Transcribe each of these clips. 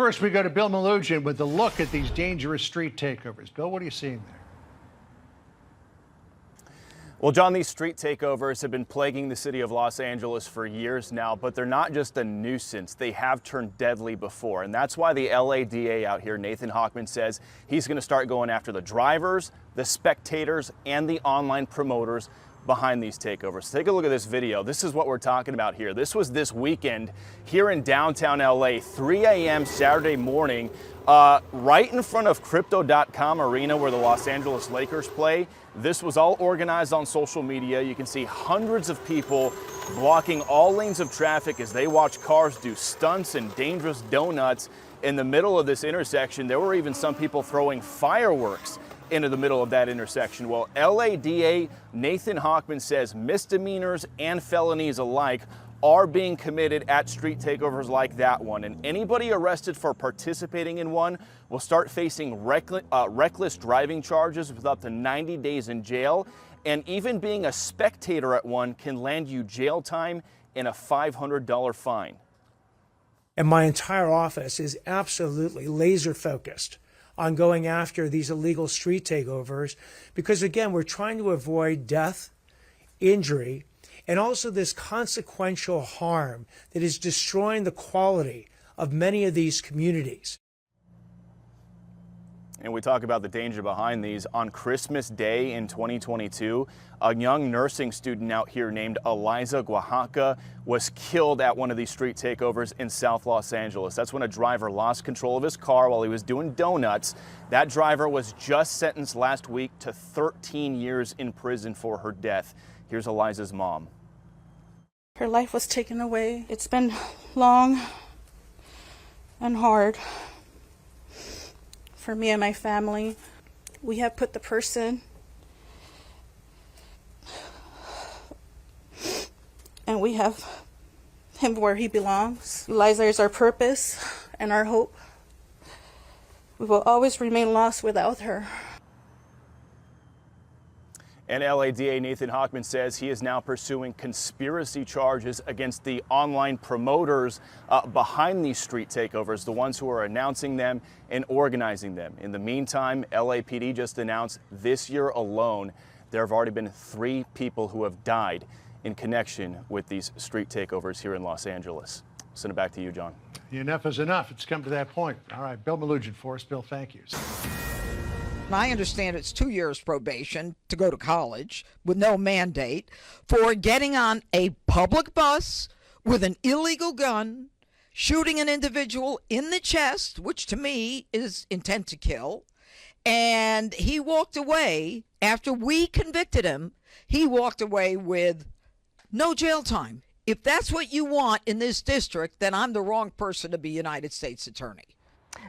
first, we go to Bill Melugin with a look at these dangerous street takeovers. Bill, what are you seeing there? Well, John, these street takeovers have been plaguing the city of Los Angeles for years now, but they're not just a nuisance. They have turned deadly before, and that's why the LA DA out here, Nathan Hochman, says he's going to start going after the drivers, the spectators, and the online promoters behind these takeovers. Take a look at this video. This is what we're talking about here. This was this weekend here in downtown LA, 3 a.m. Saturday morning, right in front of Crypto.com Arena where the Los Angeles Lakers play. This was all organized on social media. You can see hundreds of people blocking all lanes of traffic as they watch cars do stunts and dangerous donuts in the middle of this intersection. There were even some people throwing fireworks into the middle of that intersection. Well, LA DA Nathan Hochman says misdemeanors and felonies alike are being committed at street takeovers like that one, and anybody arrested for participating in one will start facing reckless driving charges with up to 90 days in jail, and even being a spectator at one can land you jail time and a $500 fine. And my entire office is absolutely laser focused on going after these illegal street takeovers because, again, we're trying to avoid death, injury, and also this consequential harm that is destroying the quality of many of these communities. And we talk about the danger behind these. On Christmas Day in 2022, a young nursing student out here named Eliza Oaxaca was killed at one of these street takeovers in South Los Angeles. That's when a driver lost control of his car while he was doing donuts. That driver was just sentenced last week to 13 years in prison for her death. Here's Eliza's mom. Her life was taken away. It's been long and hard for me and my family. We have put the person and we have him where he belongs. Eliza is our purpose and our hope. We will always remain lost without her. And LA DA Nathan Hochman says he is now pursuing conspiracy charges against the online promoters behind these street takeovers, the ones who are announcing them and organizing them. In the meantime, LAPD just announced this year alone, there have already been 3 people who have died in connection with these street takeovers here in Los Angeles. Send it back to you, John. Enough is enough. It's come to that point. All right, Bill Melugin for us. Bill, thank you. I understand it's 2 years probation to go to college with no mandate for getting on a public bus with an illegal gun, shooting an individual in the chest, which to me is intent to kill. And he walked away after we convicted him. He walked away with no jail time. If that's what you want in this district, then I'm the wrong person to be United States Attorney.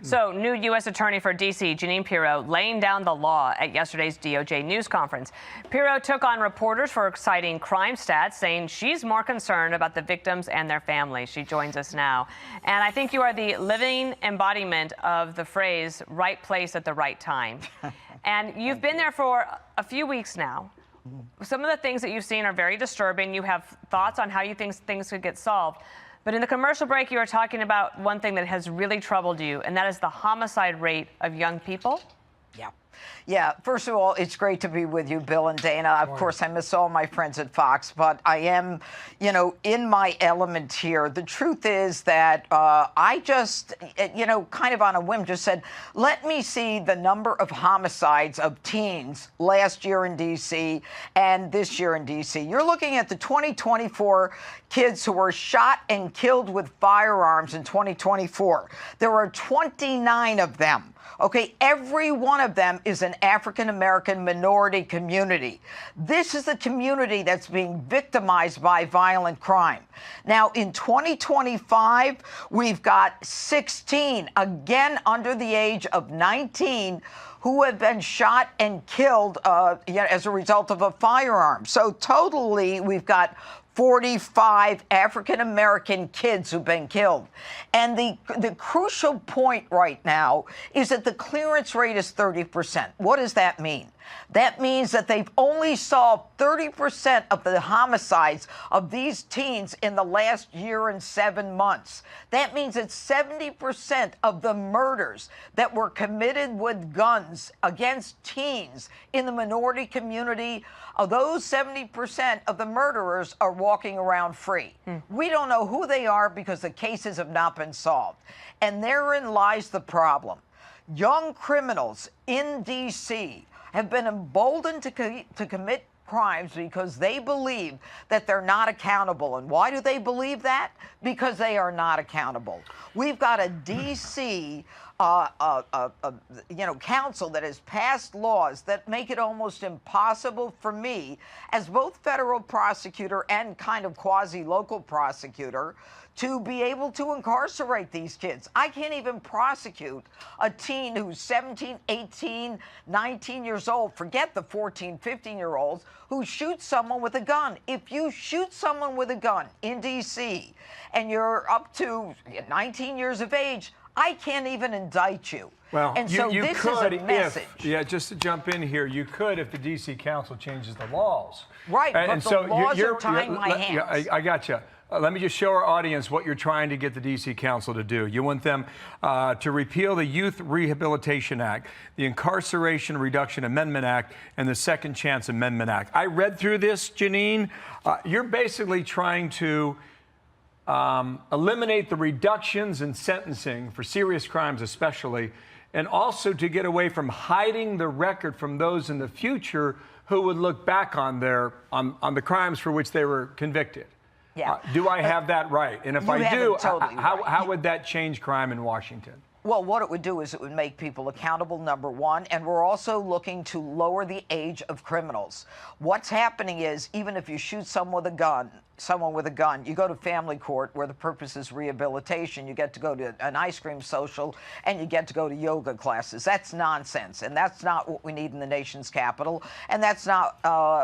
So, new U.S. Attorney for D.C., Janine Piro, laying down the law at yesterday's DOJ news conference. Piro took on reporters for citing crime stats, saying she's more concerned about the victims and their families. She joins us now. And I think you are the living embodiment of the phrase, right place at the right time. And you've been there for a few weeks now. Some of the things that you've seen are very disturbing. You have thoughts on how you think things could get solved. But in the commercial break, you were talking about one thing that has really troubled you, and that is the homicide rate of young people. Yeah, first of all, it's great to be with you, Bill and Dana. Of course, I miss all my friends at Fox, but I am, in my element here. The truth is that I just, kind of on a whim just said, let me see the number of homicides of teens last year in D.C. and this year in D.C. You're looking at the 2024 kids who were shot and killed with firearms in 2024. There are 29 of them. Okay, every one of them is an African-American minority community. This is the community that's being victimized by violent crime. Now, in 2025, we've got 16, again under the age of 19, who have been shot and killed as a result of a firearm. So totally, we've got 45 African-American kids who've been killed. And the crucial point right now is that the clearance rate is 30%. What does that mean? That means that they've only solved 30% of the homicides of these teens in the last year and 7 months. That means that 70% of the murders that were committed with guns against teens in the minority community, of those 70% of the murderers are walking around free. We don't know who they are because the cases have not been solved. And therein lies the problem. Young criminals in D.C. have been emboldened to commit crimes because they believe that they're not accountable. And why do they believe that? Because they are not accountable. We've got a D.C. council that has passed laws that make it almost impossible for me, as both federal prosecutor and kind of quasi-local prosecutor, to be able to incarcerate these kids. I can't even prosecute a teen who's 17, 18, 19 years old. Forget the 14, 15-year-olds who shoot someone with a gun. If you shoot someone with a gun in D.C. and you're up to 19 years of age, I can't even indict you. Well, and so you this could is a message. Just to jump in here, you could if the D.C. Council changes the laws. Right, but the laws are tying my hands. I got you. Let me just show our audience what you're trying to get the D.C. Council to do. You want them to repeal the Youth Rehabilitation Act, the Incarceration Reduction Amendment Act, and the Second Chance Amendment Act. I read through this, Janine. You're basically trying to eliminate the reductions in sentencing for serious crimes especially, and also to get away from hiding the record from those in the future who would look back on the crimes for which they were convicted. Yeah. Do I have that right? And if I do, totally how would that change crime in Washington? Well, what it would do is it would make people accountable, number one, and we're also looking to lower the age of criminals. What's happening is, even if you shoot someone with a gun, you go to family court where the purpose is rehabilitation. You get to go to an ice cream social and you get to go to yoga classes. That's nonsense, and that's not what we need in the nation's capital, and that's not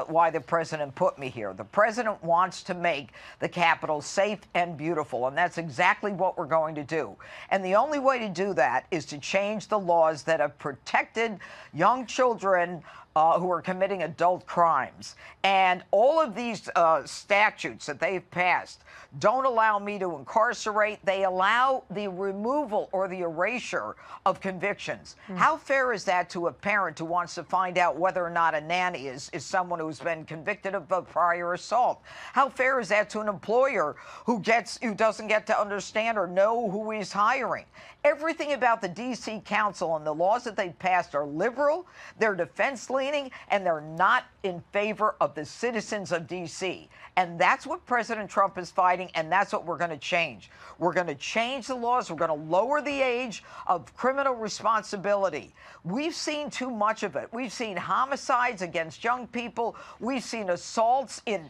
why the president put me here. The president wants to make the Capitol safe and beautiful, and that's exactly what we're going to do. And the only way to do that is to change the laws that have protected young children who are committing adult crimes. And all of these statutes that they've passed don't allow me to incarcerate. They allow the removal or the erasure of convictions. How fair is that to a parent who wants to find out whether or not a nanny is someone who's been convicted of a prior assault? How fair is that to an employer who doesn't get to understand or know who he's hiring? Everything about the D.C. Council and the laws that they've passed are liberal, they're defense-leaning, and they're not in favor of the citizens of D.C. And that's what President Trump is fighting, and that's what we're going to change. We're going to change the laws. We're going to lower the age of criminal responsibility. We've seen too much of it. We've seen homicides against young people. We've seen assaults in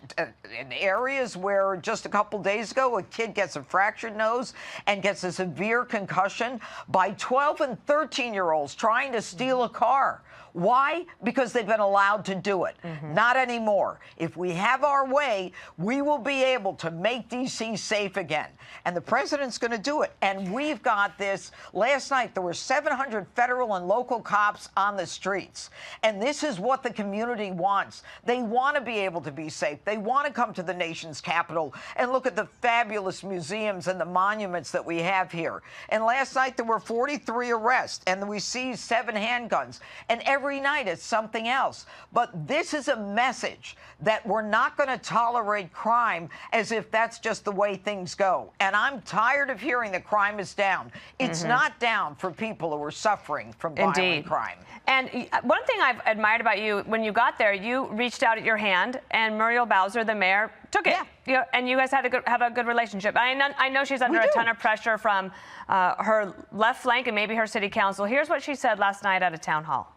areas where just a couple days ago a kid gets a fractured nose and gets a severe concussion by 12 and 13-year-olds trying to steal a car. Why? Because they've been allowed to do it. Not anymore. If we have our way, we will be able to make D.C. safe again. And the president's going to do it. And we've got this. Last night, there were 700 federal and local cops on the streets. And this is what the community wants. They want to be able to be safe. They want to come to the nation's capital and look at the fabulous museums and the monuments that we have here. And last night, there were 43 arrests, and we seized 7 handguns. And every night it's something else. But this is a message that we're not going to tolerate crime as if that's just the way things go. And I'm tired of hearing that crime is down. It's not down for people who are suffering from violent crime. And one thing I've admired about you, when you got there, you reached out at your hand, and Muriel Bowser, the mayor, took it. Yeah. And you guys have a good relationship. I know she's under a ton of pressure from her left flank and maybe her city council. Here's what she said last night at a town hall.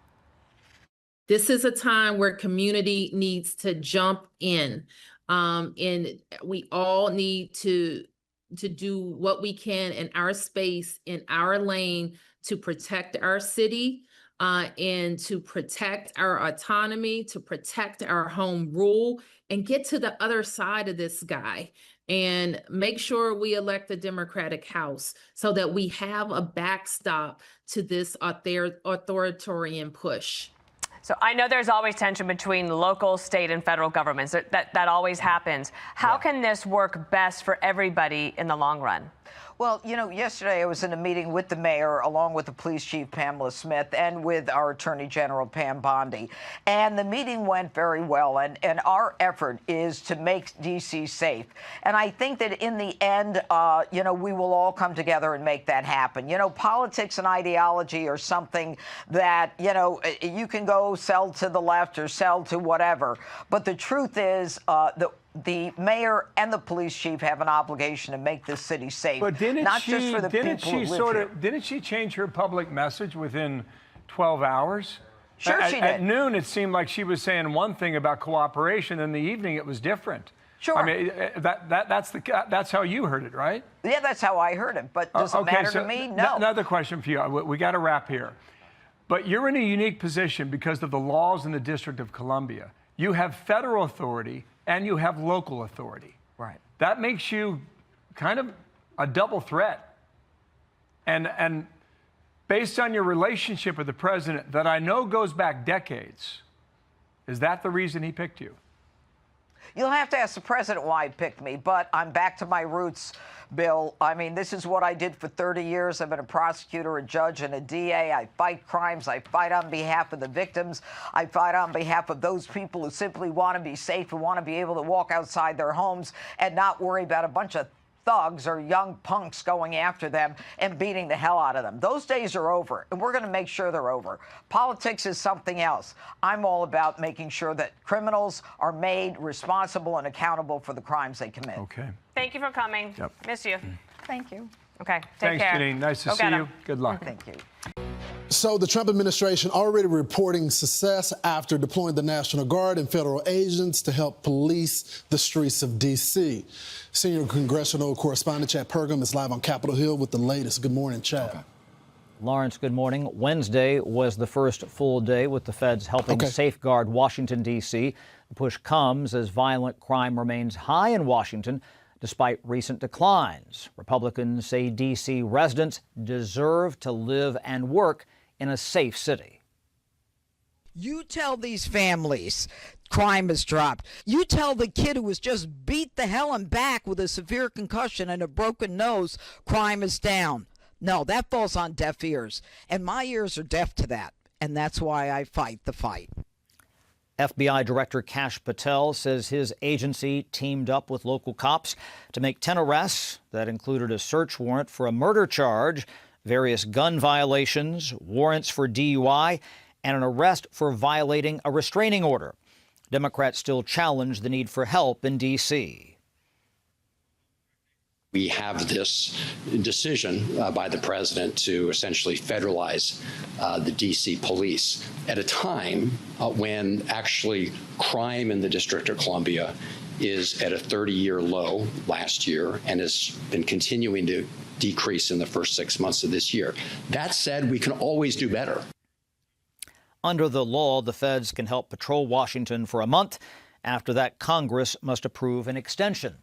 This is a time where community needs to jump in, and we all need to do what we can in our space, in our lane, to protect our city, and to protect our autonomy, to protect our home rule, and get to the other side of this guy and make sure we elect a Democratic House so that we have a backstop to this authoritarian push. So I know there's always tension between local, state, and federal governments. That always happens. How can this work best for everybody in the long run? Well, you know, yesterday I was in a meeting with the mayor, along with the police chief, Pamela Smith, and with our attorney general, Pam Bondi. And the meeting went very well. And our effort is to make D.C. safe. And I think that in the end, you know, we will all come together and make that happen. You know, politics and ideology are something that, you know, you can go sell to the left or sell to whatever. But the truth is the mayor and the police chief have an obligation to make this city safe. But not just for the people who live here. Didn't she change her public message within 12 hours? Sure she did. At noon, it seemed like she was saying one thing about cooperation. In the evening, it was different. Sure. I mean, that's how you heard it, right? Yeah, that's how I heard it. But does it matter to me? No. Another question for you. We got to wrap here. But you're in a unique position because of the laws in the District of Columbia. You have federal authority and you have local authority. Right. That makes you kind of a double threat. And based on your relationship with the president, that I know goes back decades, is that the reason he picked you? You'll have to ask the president why he picked me, but I'm back to my roots, Bill. I mean, this is what I did for 30 years. I've been a prosecutor, a judge, and a DA. I fight crimes. I fight on behalf of the victims. I fight on behalf of those people who simply want to be safe and want to be able to walk outside their homes and not worry about a bunch of thugs or young punks going after them and beating the hell out of them. Those days are over, and we're going to make sure they're over. Politics is something else. I'm all about making sure that criminals are made responsible and accountable for the crimes they commit. Okay. Thank you for coming. Yep. Miss you. Thank you. Okay, take Thanks, care. Janine. Nice to Go see get 'em. you. Good luck. Thank you. So the Trump administration already reporting success after deploying the National Guard and federal agents to help police the streets of D.C. Senior congressional correspondent Chad Pergam is live on Capitol Hill with the latest. Good morning, Chad. Okay. Lawrence, good morning. Wednesday was the first full day with the feds helping safeguard Washington, D.C. The push comes as violent crime remains high in Washington despite recent declines. Republicans say D.C. residents deserve to live and work in a safe city. You tell these families crime has dropped. You tell the kid who was just beat the hell and back with a severe concussion and a broken nose, crime is down. No, that falls on deaf ears. And my ears are deaf to that. And that's why I fight the fight. FBI Director Kash Patel says his agency teamed up with local cops to make 10 arrests that included a search warrant for a murder charge, various gun violations, warrants for DUI, and an arrest for violating a restraining order. Democrats still challenge the need for help in D.C. We have this decision by the president to essentially federalize the D.C. police at a time when actually crime in the District of Columbia is at a 30-year low last year and has been continuing to decrease in the first 6 months of this year. That said, we can always do better. Under the law, the feds can help patrol Washington for a month. After that, Congress must approve an extension.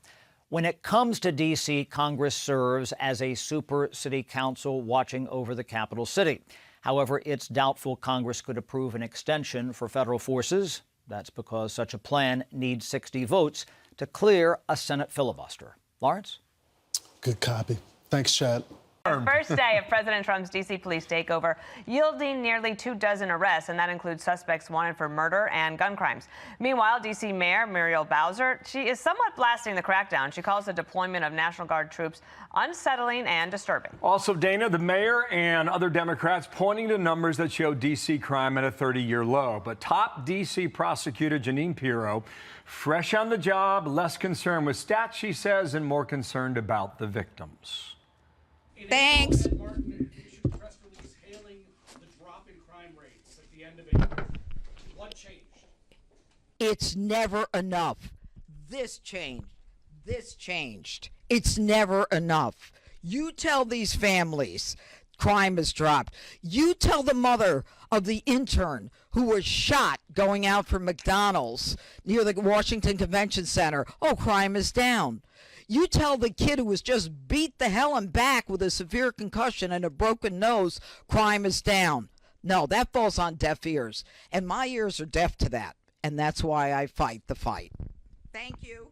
When it comes to D.C., Congress serves as a super city council watching over the capital city. However, it's doubtful Congress could approve an extension for federal forces. That's because such a plan needs 60 votes to clear a Senate filibuster. Lawrence? Good copy. Thanks, Chad. First day of President Trump's D.C. police takeover, yielding nearly 24 arrests, and that includes suspects wanted for murder and gun crimes. Meanwhile, D.C. Mayor Muriel Bowser, she is somewhat blasting the crackdown. She calls the deployment of National Guard troops unsettling and disturbing. Also, Dana, the mayor and other Democrats pointing to numbers that show D.C. crime at a 30-year low. But top D.C. prosecutor Janine Piro, fresh on the job, less concerned with stats, she says, and more concerned about the victims. Thanks. It's never enough. This changed. This changed. It's never enough. You tell these families crime has dropped. You tell the mother of the intern who was shot going out from McDonald's near the Washington Convention Center, oh, crime is down. You tell the kid who was just beat the hell and back with a severe concussion and a broken nose, crime is down. No, that falls on deaf ears. And my ears are deaf to that. And that's why I fight the fight. Thank you.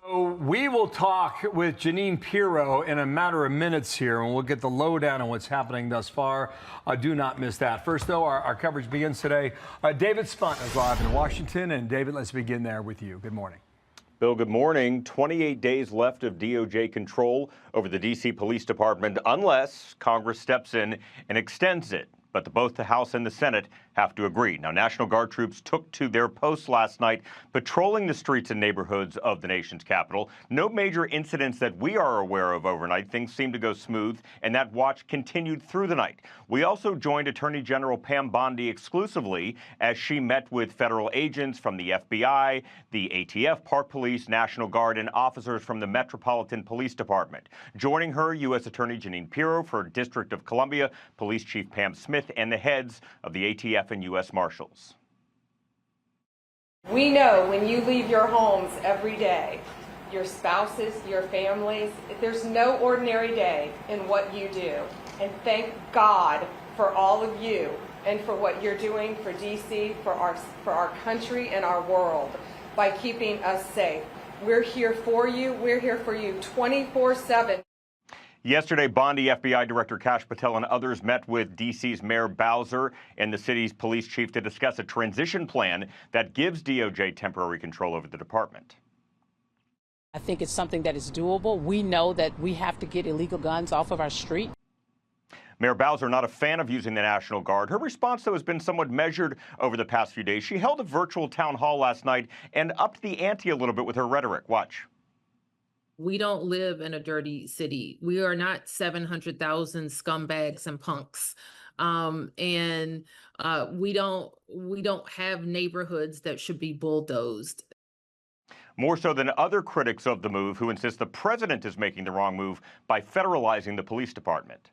So we will talk with Janine Piro in a matter of minutes here, and we'll get the lowdown on what's happening thus far. Do not miss that. First, though, our coverage begins today. David Spunt is live in Washington. And David, let's begin there with you. Good morning. Bill, good morning. 28 days left of DOJ control over the D.C. Police Department unless Congress steps in and extends it. But both the House and the Senate have to agree. Now, National Guard troops took to their posts last night, patrolling the streets and neighborhoods of the nation's capital. No major incidents that we are aware of overnight. Things seemed to go smooth, and that watch continued through the night. We also joined Attorney General Pam Bondi exclusively as she met with federal agents from the FBI, the ATF, Park Police, National Guard, and officers from the Metropolitan Police Department. Joining her, U.S. Attorney Janine Piro for District of Columbia, Police Chief Pam Smith, and the heads of the ATF and U.S. Marshals. We know when you leave your homes every day, your spouses, your families, there's no ordinary day in what you do. And thank God for all of you and for what you're doing for D.C., for our country and our world by keeping us safe. We're here for you. We're here for you 24/7. Yesterday, Bondi FBI Director Kash Patel and others met with D.C.'s Mayor Bowser and the city's police chief to discuss a transition plan that gives DOJ temporary control over the department. I think it's something that is doable. We know that we have to get illegal guns off of our street. Mayor Bowser not a fan of using the National Guard. Her response, though, has been somewhat measured over the past few days. She held a virtual town hall last night and upped the ante a little bit with her rhetoric. Watch. We don't live in a dirty city. We are not 700,000 scumbags and punks. We don't have neighborhoods that should be bulldozed. More so than other critics of the move who insist the president is making the wrong move by federalizing the police department.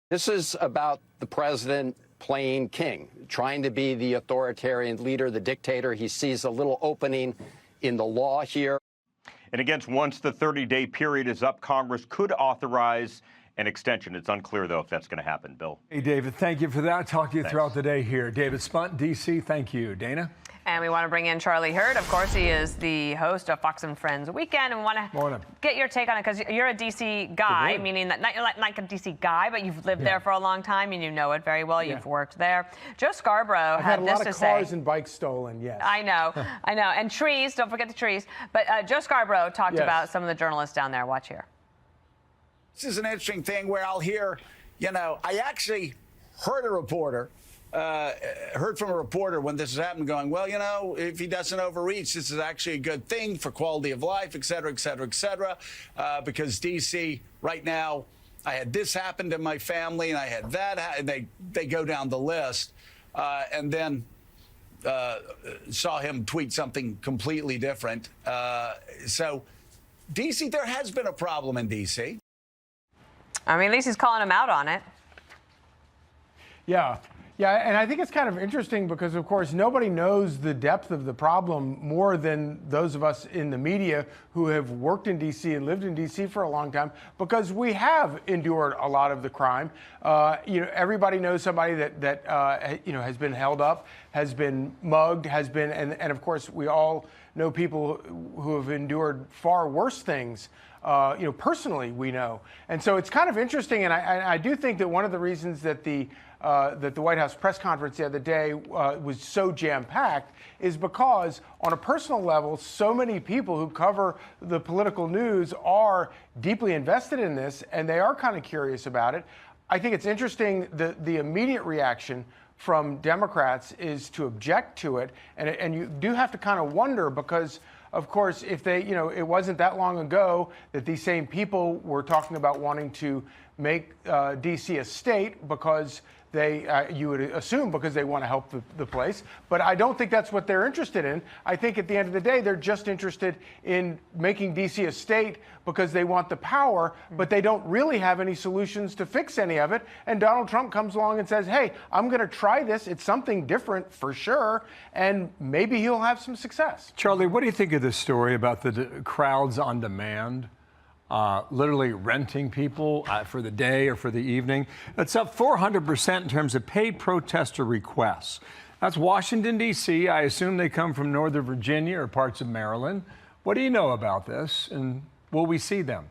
This is about the president playing king, trying to be the authoritarian leader, the dictator. He sees a little opening in the law here. And again, once the 30-day period is up, Congress could authorize an extension. It's unclear, though, if that's going to happen. Bill. Hey, David, thank you for that. Talk to you throughout the day here. David Spunt, D.C., thank you. Dana? And we want to bring in Charlie Hurd. Of course, he is the host of Fox and Friends Weekend. And we want to get your take on it because you're a D.C. guy, meaning that you're not like a D.C. guy, but you've lived there for a long time and you know it very well. You've worked there. Joe Scarborough had this to say. I've had a lot of cars and bikes stolen, yes. I know. And trees, don't forget the trees. But Joe Scarborough talked about some of the journalists down there. Watch here. This is an interesting thing where I'll hear, I actually heard from a reporter when this has happened going, well, if he doesn't overreach, this is actually a good thing for quality of life, et cetera, et cetera, et cetera. Because D.C. right now, I had this happen to my family and I had that, and they go down the list. And then saw him tweet something completely different. So D.C., there has been a problem in D.C. I mean, at least he's calling him out on it. Yeah. Yeah, and I think it's kind of interesting because, of course, nobody knows the depth of the problem more than those of us in the media who have worked in D.C. and lived in D.C. for a long time, because we have endured a lot of the crime. Everybody knows somebody that has been held up, has been mugged, and of course, we all know people who have endured far worse things. Personally, we know. And so it's kind of interesting, and I do think that one of the reasons that the White House press conference the other day was so jam-packed is because, on a personal level, so many people who cover the political news are deeply invested in this, and they are kind of curious about it. I think it's interesting the immediate reaction from Democrats is to object to it, and you do have to kind of wonder because, of course, if they, it wasn't that long ago that these same people were talking about wanting to make D.C. a state because you would assume because they want to help the place. But I don't think that's what they're interested in. I think at the end of the day, they're just interested in making D.C. a state because they want the power, but they don't really have any solutions to fix any of it. And Donald Trump comes along and says, hey, I'm going to try this. It's something different for sure. And maybe he'll have some success. Charlie, what do you think of this story about the crowds on demand? literally renting people for the day or for the evening. That's up 400% in terms of paid protester requests. That's Washington, D.C. I assume they come from Northern Virginia or parts of Maryland. What do you know about this, and will we see them?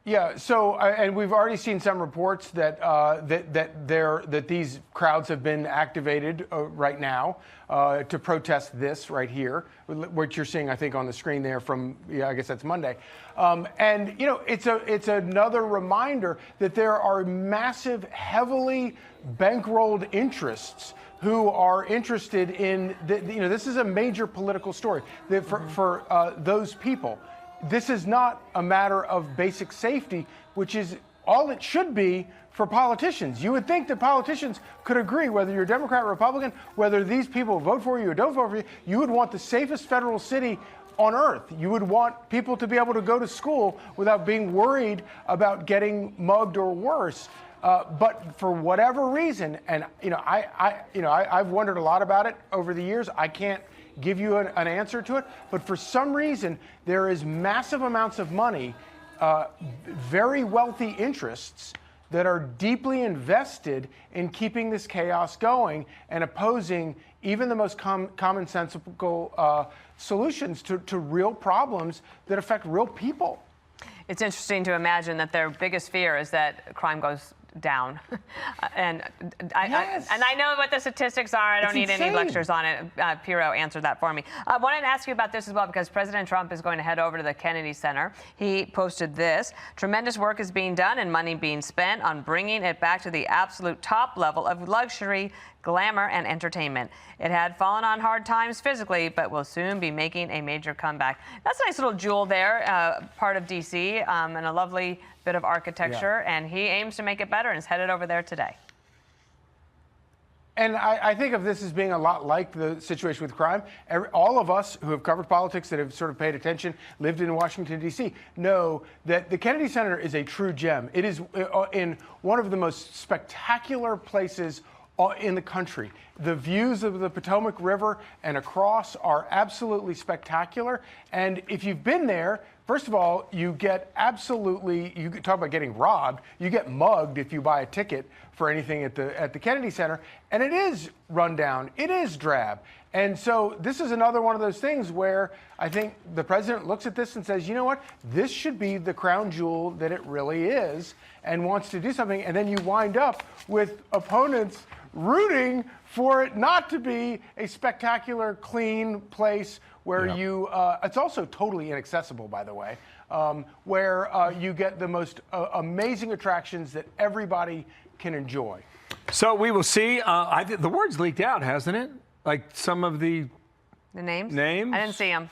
Yeah, so and we've already seen some reports that that these crowds have been activated right now to protest this right here, what you're seeing, I think, on the screen there from, I guess that's Monday. And you know, it's another reminder that there are massive, heavily bankrolled interests who are interested in this is a major political story for those people. This is not a matter of basic safety, which is all it should be for politicians. You would think that politicians could agree, whether you're Democrat or Republican, whether these people vote for you or don't vote for you, you would want the safest federal city on earth. You would want people to be able to go to school without being worried about getting mugged or worse. But for whatever reason, and I've wondered a lot about it over the years. I can't give you an answer to it, but for some reason there is massive amounts of money, very wealthy interests that are deeply invested in keeping this chaos going and opposing even the most commonsensical solutions to real problems that affect real people. It's interesting to imagine that their biggest fear is that crime goes down. And I know what the statistics are. I don't need any lectures on it. Piro answered that for me. I wanted to ask you about this as well, because President Trump is going to head over to the Kennedy Center. He posted this: tremendous work is being done and money being spent on bringing it back to the absolute top level of luxury, glamour, and entertainment. It had fallen on hard times physically, but will soon be making a major comeback. That's a nice little jewel there, part of D.C., and a lovely bit of architecture, and he aims to make it better and is headed over there today. And I think of this as being a lot like the situation with crime. All of us who have covered politics, that have sort of paid attention, lived in Washington, D.C., know that the Kennedy Center is a true gem. It is in one of the most spectacular places in the country. The views of the Potomac River and across are absolutely spectacular. And if you've been there, first of all, you get you talk about getting robbed, you get mugged if you buy a ticket for anything at the Kennedy Center. And it is run down, it is drab. And so this is another one of those things where I think the president looks at this and says, you know what, this should be the crown jewel that it really is, and wants to do something. And then you wind up with opponents rooting for it not to be a spectacular, clean place where it's also totally inaccessible, by the way, where you get the most amazing attractions that everybody can enjoy. So we will see. The word's leaked out, hasn't it? Like some of the names? Names? I didn't see them.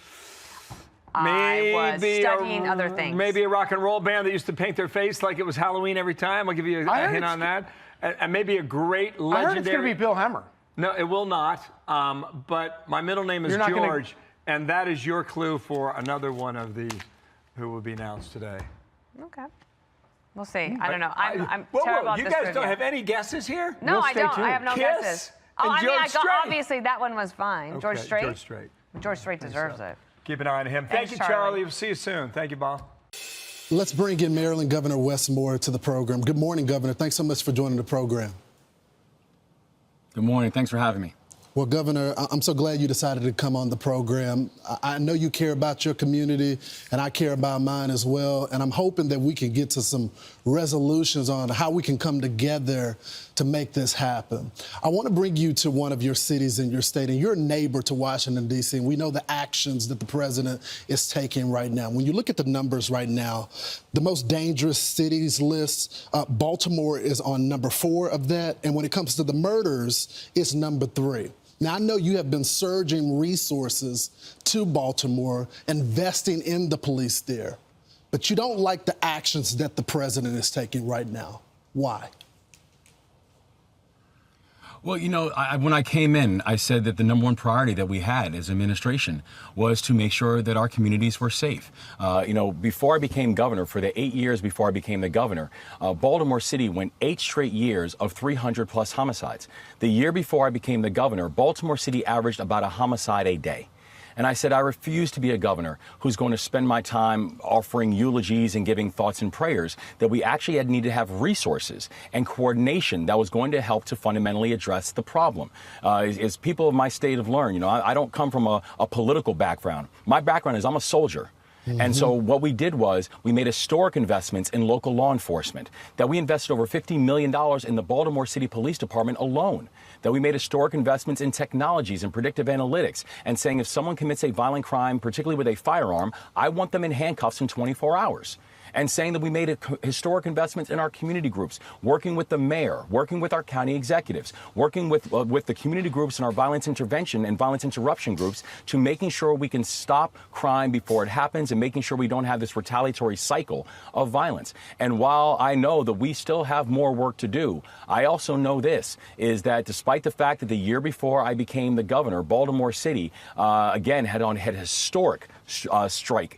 I was studying other things. Maybe a rock and roll band that used to paint their face like it was Halloween every time. I'll give you a hint on that. And maybe a great legendary... I heard it's going to be Bill Hemmer. No, it will not. But my middle name is George, and that is your clue for another one of the who will be announced today. Okay. We'll see. I don't know. I'm whoa, terrible at you this guys trivia. don't have any guesses here? No, I don't. I have no guesses. Oh, I mean, George Strait. obviously that one was fine. Okay, George Strait? George Strait. George Strait deserves it. Keep an eye on him. Thanks, Thank you, Charlie. We'll see you soon. Thank you, Bob. Let's bring in Maryland Governor Wes Moore to the program. Good morning, Governor. Thanks so much for joining the program. Good morning. Thanks for having me. Well, Governor, I'm so glad you decided to come on the program. I know you care about your community, and I care about mine as well. And I'm hoping that we can get to some resolutions on how we can come together to make this happen. I want to bring you to one of your cities in your state, and you're a neighbor to Washington, D.C., and we know the actions that the president is taking right now. When you look at the numbers right now, the most dangerous cities list, Baltimore is on number 4 of that, and when it comes to the murders, it's number 3. Now, I know you have been surging resources to Baltimore, investing in the police there, but you don't like the actions that the president is taking right now. Why? Well, you know, when I came in, I said that the number one priority that we had as administration was to make sure that our communities were safe. You know, before I became governor, for the 8 years before I became the governor, Baltimore City went 8 straight years of 300+ homicides. The year before I became the governor, Baltimore City averaged about a homicide a day. And I said, I refuse to be a governor who's going to spend my time offering eulogies and giving thoughts and prayers, that we actually need to have resources and coordination that was going to help to fundamentally address the problem. As people of my state have learned, I don't come from a political background. My background is I'm a soldier. And so what we did was we made historic investments in local law enforcement, that we invested over $50 million in the Baltimore City Police Department alone, that we made historic investments in technologies and predictive analytics, and saying if someone commits a violent crime, particularly with a firearm, I want them in handcuffs in 24 hours. And saying that we made historic investments in our community groups, working with the mayor, working with our county executives, working with the community groups and our violence intervention and violence interruption groups, to making sure we can stop crime before it happens and making sure we don't have this retaliatory cycle of violence. And while I know that we still have more work to do, I also know this, is that despite the fact that the year before I became the governor, Baltimore City, again, had a historic streak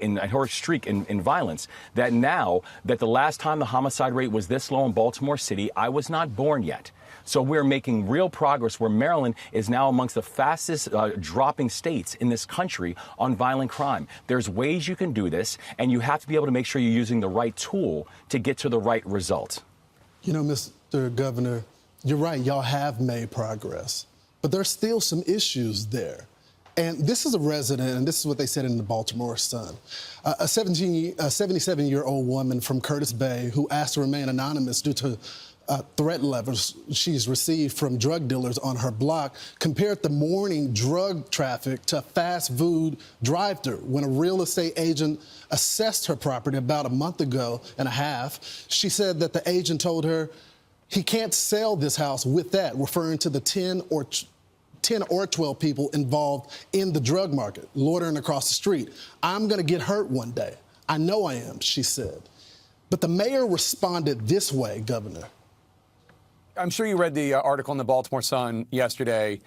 in violence, that now that the last time the homicide rate was this low in Baltimore City, I was not born yet. So we're making real progress, where Maryland is now amongst the fastest dropping states in this country on violent crime. There's ways you can do this, and you have to be able to make sure you're using the right tool to get to the right result. Mr. Governor, you're right, y'all have made progress, but there's still some issues there. And this is a resident, and this is what they said in the Baltimore Sun. A 77-year-old woman from Curtis Bay who asked to remain anonymous due to threat levels she's received from drug dealers on her block compared the morning drug traffic to a fast food drive-thru when a real estate agent assessed her property about a month ago and a half. She said that the agent told her he can't sell this house with that, referring to the 10 or 12 people involved in the drug market, loitering across the street. I'm going to get hurt one day. I know I am, she said. But the mayor responded this way, Governor. I'm sure you read the article in the Baltimore Sun yesterday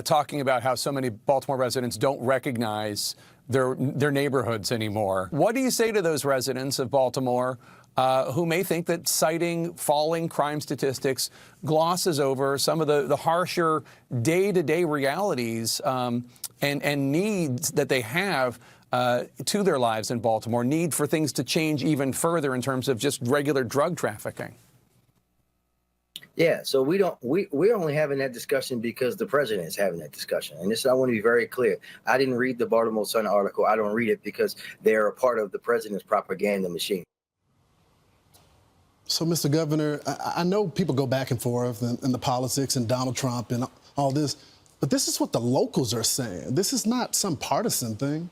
talking about how so many Baltimore residents don't recognize their neighborhoods anymore. What do you say to those residents of Baltimore who may think that citing falling crime statistics glosses over some of the harsher day-to-day realities and needs that they have to their lives in Baltimore, need for things to change even further in terms of just regular drug trafficking? Yeah, so we're only having that discussion because the president is having that discussion. And this, I want to be very clear. I didn't read the Baltimore Sun article. I don't read it because they're a part of the president's propaganda machine. So, Mr. Governor, I know people go back and forth in the politics and Donald Trump and all this, but this is what the locals are saying. This is not some partisan thing.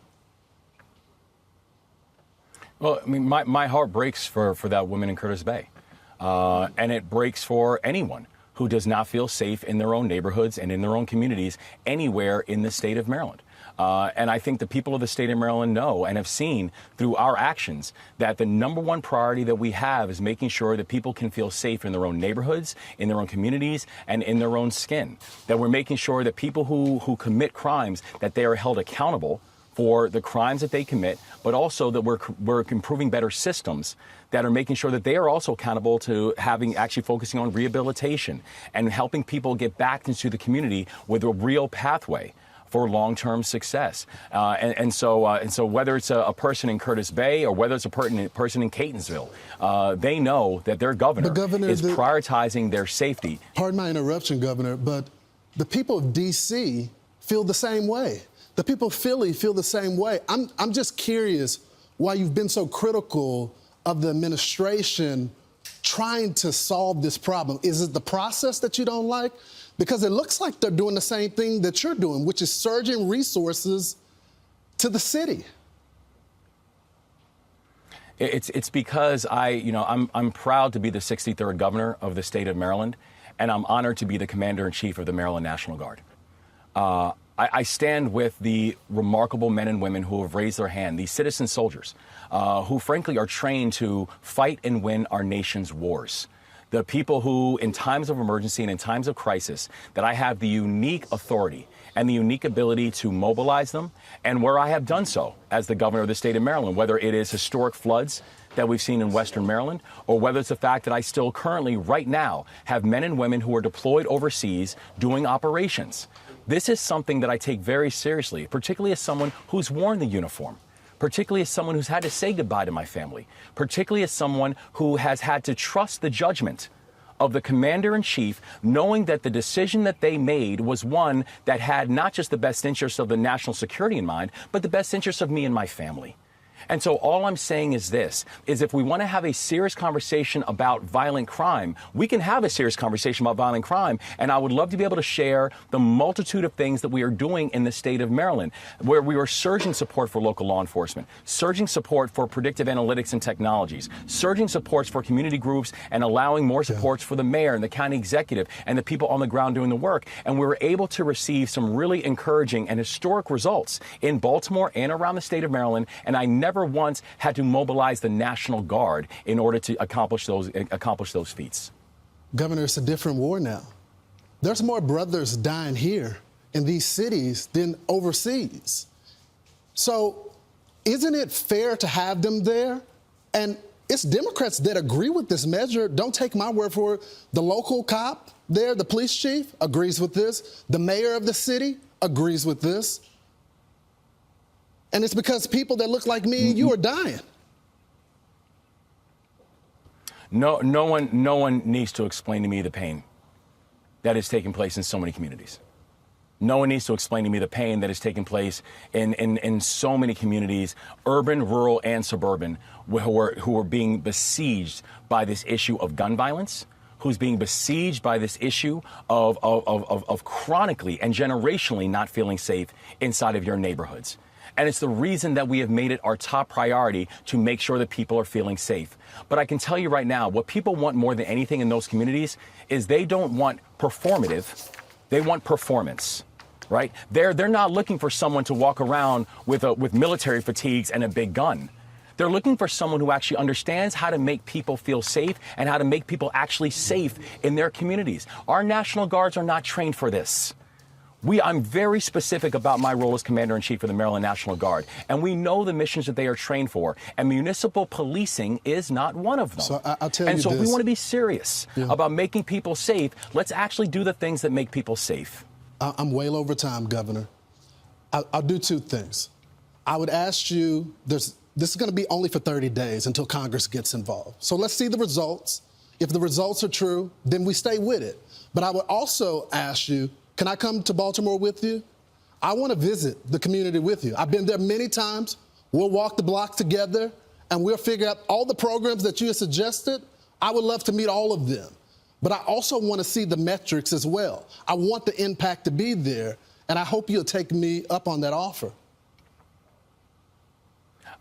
Well, I mean, my heart breaks for that woman in Curtis Bay. And it breaks for anyone who does not feel safe in their own neighborhoods and in their own communities anywhere in the state of Maryland. And I think the people of the state of Maryland know and have seen through our actions that the number one priority that we have is making sure that people can feel safe in their own neighborhoods, in their own communities, and in their own skin. That we're making sure that people who commit crimes, that they are held accountable for the crimes that they commit, but also that we're improving better systems that are making sure that they are also accountable to actually focusing on rehabilitation and helping people get back into the community with a real pathway for long-term success. And so whether it's a person in Curtis Bay or whether it's a person in Catonsville, they know that their governor is prioritizing their safety. Pardon my interruption, Governor, but the people of D.C. feel the same way. The people of Philly feel the same way. I'm just curious why you've been so critical of the administration trying to solve this problem. Is it the process that you don't like? Because it looks like they're doing the same thing that you're doing, which is surging resources to the city. It's because I'm proud to be the 63rd governor of the state of Maryland, and I'm honored to be the commander-in-chief of the Maryland National Guard. I stand with the remarkable men and women who have raised their hand, these citizen soldiers, who frankly are trained to fight and win our nation's wars. The people who, in times of emergency and in times of crisis, that I have the unique authority and the unique ability to mobilize them, and where I have done so as the governor of the state of Maryland, whether it is historic floods that we've seen in Western Maryland, or whether it's the fact that I still currently, right now, have men and women who are deployed overseas doing operations. This is something that I take very seriously, particularly as someone who's worn the uniform, particularly as someone who's had to say goodbye to my family, particularly as someone who has had to trust the judgment of the commander-in-chief, knowing that the decision that they made was one that had not just the best interests of the national security in mind, but the best interests of me and my family. And so all I'm saying is this, is if we want to have a serious conversation about violent crime, we can have a serious conversation about violent crime. And I would love to be able to share the multitude of things that we are doing in the state of Maryland, where we are surging support for local law enforcement, surging support for predictive analytics and technologies, surging supports for community groups, and allowing more supports for the mayor and the county executive and the people on the ground doing the work. And we were able to receive some really encouraging and historic results in Baltimore and around the state of Maryland. And I never once had to mobilize the National Guard in order to accomplish those feats. Governor, it's a different war now. There's more brothers dying here in these cities than overseas. So isn't it fair to have them there? And it's Democrats that agree with this measure. Don't take my word for it. The local cop there, the police chief, agrees with this. The mayor of the city agrees with this. And it's because people that look like me and you are dying. No one needs to explain to me the pain that is taking place in so many communities. No one needs to explain to me the pain that is taking place in so many communities, urban, rural, and suburban, who are being besieged by this issue of gun violence, who's being besieged by this issue of chronically and generationally not feeling safe inside of your neighborhoods. And it's the reason that we have made it our top priority to make sure that people are feeling safe. But I can tell you right now, what people want more than anything in those communities is they don't want performative, they want performance, right? They're not looking for someone to walk around with military fatigues and a big gun. They're looking for someone who actually understands how to make people feel safe and how to make people actually safe in their communities. Our National Guards are not trained for this. I'm very specific about my role as Commander-in-Chief of the Maryland National Guard, and we know the missions that they are trained for, and municipal policing is not one of them. So I'll tell you and so this. if we want to be serious about making people safe, let's actually do the things that make people safe. I'm well over time, Governor. I'll do two things. I would ask you, this is going to be only for 30 days until Congress gets involved. So let's see the results. If the results are true, then we stay with it. But I would also ask you, can I come to Baltimore with you? I want to visit the community with you. I've been there many times. We'll walk the block together, and we'll figure out all the programs that you have suggested. I would love to meet all of them. But I also want to see the metrics as well. I want the impact to be there, and I hope you'll take me up on that offer.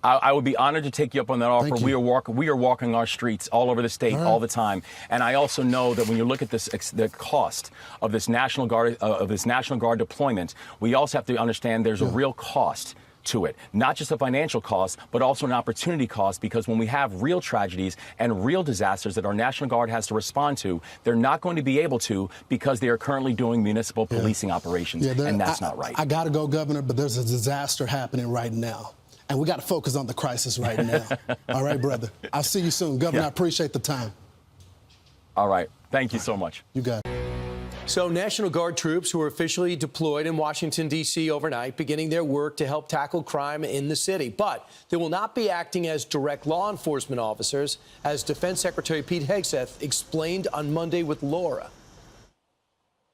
I would be honored to take you up on that offer. We are walking our streets all over the state all the time, and I also know that when you look at the cost of this National Guard deployment, we also have to understand there's a real cost to it, not just a financial cost, but also an opportunity cost, because when we have real tragedies and real disasters that our National Guard has to respond to, they're not going to be able to because they are currently doing municipal policing operations, and that's not right. I got to go, Governor, but there's a disaster happening right now. And we got to focus on the crisis right now. All right, brother. I'll see you soon. Governor, I appreciate the time. All right. Thank you so much. You got it. So National Guard troops who are officially deployed in Washington, D.C. overnight, beginning their work to help tackle crime in the city. But they will not be acting as direct law enforcement officers, as Defense Secretary Pete Hegseth explained on Monday with Laura.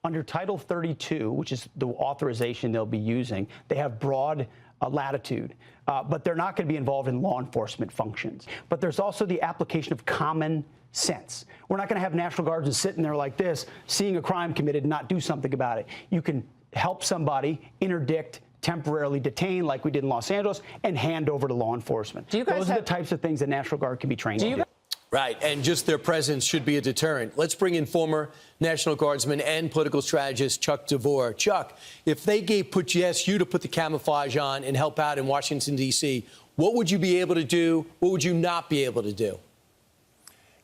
Under Title 32, which is the authorization they'll be using, they have broad latitude, but they're not going to be involved in law enforcement functions. But there's also the application of common sense. We're not going to have National Guardsmen sitting there like this, seeing a crime committed and not do something about it. You can help somebody, interdict, temporarily detain, like we did in Los Angeles, and hand over to law enforcement. Those are the types of things that National Guard can be trained to do. Right, and just their presence should be a deterrent. Let's bring in former National Guardsman and political strategist Chuck Dvor. Chuck, if they asked you to put the camouflage on and help out in Washington, D.C., what would you be able to do? What would you not be able to do?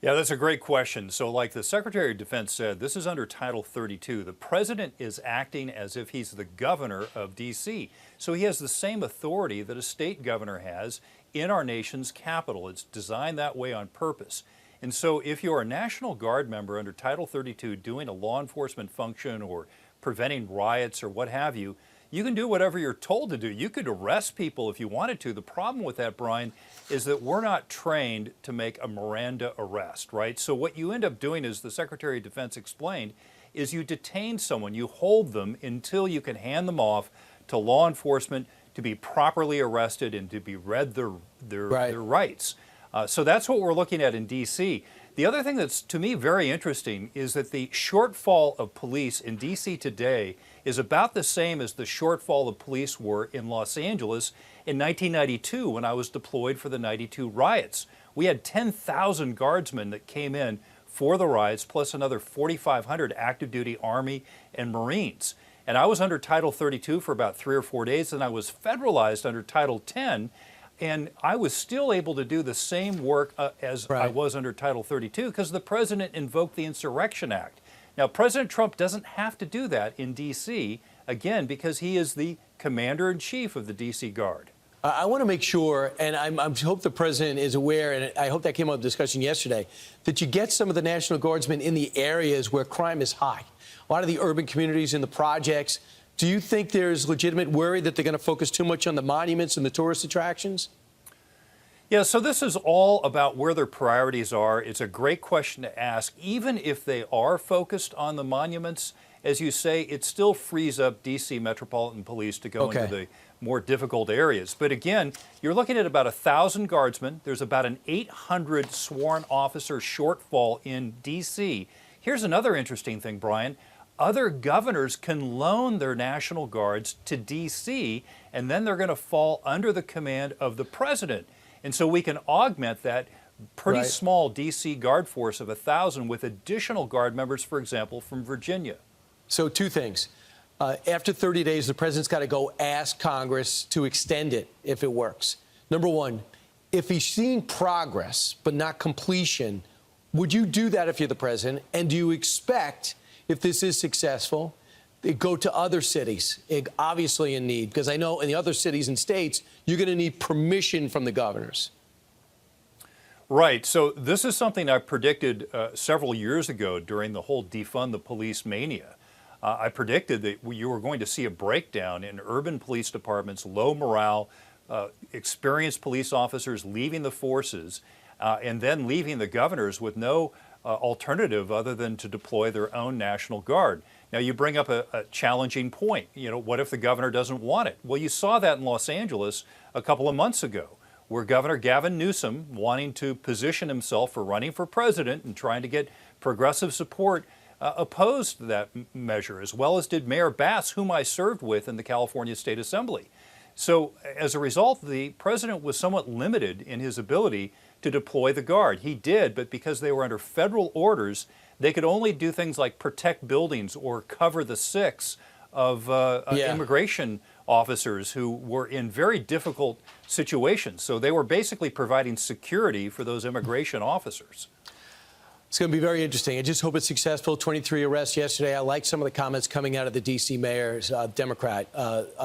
Yeah, that's a great question. So like the Secretary of Defense said, this is under Title 32. The president is acting as if he's the governor of D.C. So he has the same authority that a state governor has in our nation's capital. It's designed that way on purpose. And so if you're a National Guard member under Title 32 doing a law enforcement function or preventing riots or what have you, you can do whatever you're told to do. You could arrest people if you wanted to. The problem with that, Brian, is that we're not trained to make a Miranda arrest, right? So what you end up doing, as the Secretary of Defense explained, is you detain someone, you hold them until you can hand them off to law enforcement to be properly arrested and to be read their rights. So that's what we're looking at in D.C. The other thing that's, to me, very interesting is that the shortfall of police in D.C. today is about the same as the shortfall of police were in Los Angeles in 1992 when I was deployed for the 92 riots. We had 10,000 guardsmen that came in for the riots, plus another 4,500 active duty Army and Marines. And I was under Title 32 for about 3 or 4 days, and I was federalized under Title 10. And I was still able to do the same work as I was under Title 32 because the president invoked the Insurrection Act. Now, President Trump doesn't have to do that in D.C., again, because he is the commander-in-chief of the D.C. Guard. I want to make sure, and I hope the president is aware, and I hope that came up in discussion yesterday, that you get some of the National Guardsmen in the areas where crime is high. A lot of the urban communities in the projects. Do you think there's legitimate worry that they're going to focus too much on the monuments and the tourist attractions? Yeah, so this is all about where their priorities are. It's a great question to ask. Even if they are focused on the monuments, as you say, it still frees up D.C. Metropolitan Police to go into the more difficult areas. But again, you're looking at about 1,000 guardsmen. There's about an 800 sworn officer shortfall in D.C. Here's another interesting thing, Brian. Other governors can loan their National Guards to D.C., and then they're going to fall under the command of the president. And so we can augment that pretty small D.C. Guard force of 1,000 with additional Guard members, for example, from Virginia. So 2 things. After 30 days, the president's got to go ask Congress to extend it if it works. Number 1, if he's seeing progress but not completion, would you do that if you're the president? And do you expect, if this is successful, they go to other cities, obviously in need? Because I know in the other cities and states, you're going to need permission from the governors. Right. So this is something I predicted several years ago during the whole defund the police mania. I predicted that you were going to see a breakdown in urban police departments, low morale, experienced police officers leaving the forces, and then leaving the governors with no alternative other than to deploy their own National Guard. Now, you bring up a challenging point. You know, what if the governor doesn't want it? Well, you saw that in Los Angeles a couple of months ago, where Governor Gavin Newsom, wanting to position himself for running for president and trying to get progressive support, opposed that measure, as well as did Mayor Bass, whom I served with in the California State Assembly. So as a result, the president was somewhat limited in his ability to deploy the Guard. He did, but because they were under federal orders, they could only do things like protect buildings or cover the six of immigration officers who were in very difficult situations. So they were basically providing security for those immigration officers. It's going to be very interesting. I just hope it's successful. 23 arrests yesterday. I like some of the comments coming out of the D.C. mayor's Democrat